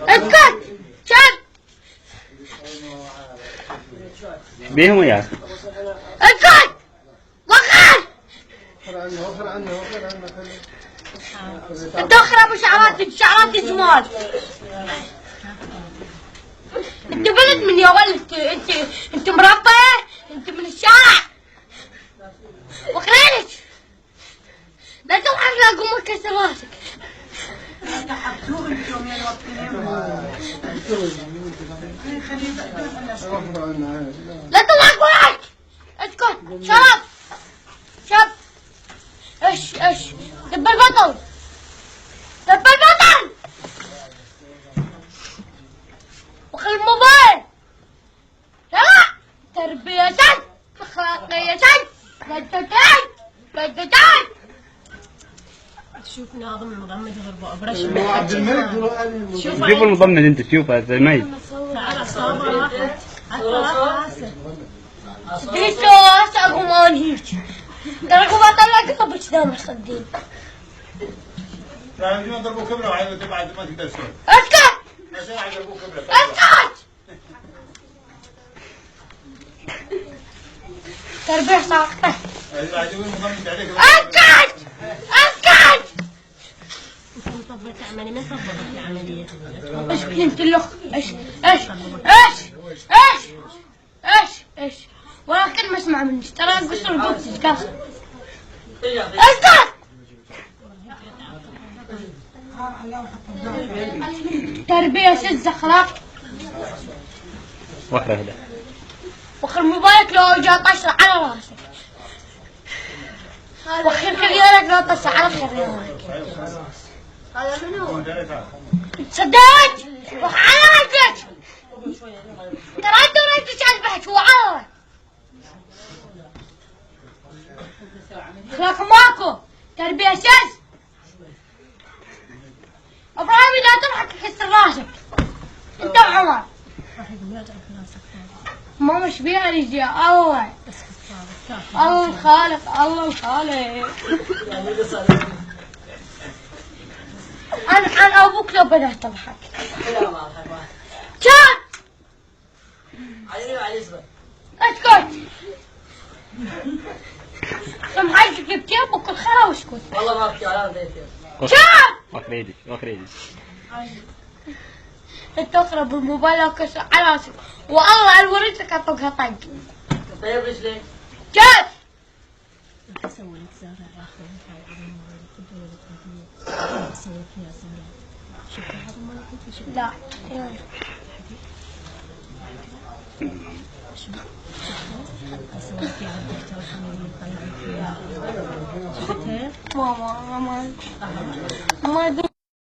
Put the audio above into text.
اسكت شد بيهم وياك اسكت وقف انت اخرب شعرات الجمال انت بنت من يا ولد انت مربى انت من الشارع وخريج لا تلحق لا قوم كسر راسك لا تلحق وراك اسكت شب ايش دب البطل وخلي الموبايل لا تربية أخلاقية بدتين شوف ناظم المضمد غير برش عبد الملك شوف المضمد انت شوفها زلمي تعال صابر راحت ديتو هسه اقوم اولهيك دركم اطلع قبل كذا مصدقين يعني اليوم ضربوا كبره وعايزه تبعد ما تقدر تسوي اسكت عشان ضربوا كبره اسكت تربية ساقطة عايزين المضمن عليك اسكت مطبق تعملي ما طبقت العملية ايش انت الاخ ايش ولا كلمة اسمع منك ترى قصر القدس تقصر اسكت تربية شز اخلاق واحدة هدا وخر موبايلك لو جا طش على راسك وخر خريانك لو طش على خريانك هذا منو؟ صدقت وعلى رجلك ترى انت رجلك اذبحك وعلى اخلاق ماكو تربية شز ابراهيم لا تضحك كسر راسك انت وعمر ماما ايش بيها رجال الله الخالق الله الخالق عن ابوك لو بدأت اضحك شات اسكت سمحتك بكيفك الخير واسكت والله ما بكي على ضيفي شات واخريدي انت اقرب الموبايل وكسر على راسك والله الوريتك اطقها طق طيب رجلي شات اسوي لك زهرة اخر اسوي فيها زهرة شوف هذا مالك شوف لا اسوي فيها الدكتور خليني يطلع فيها شفتها ماما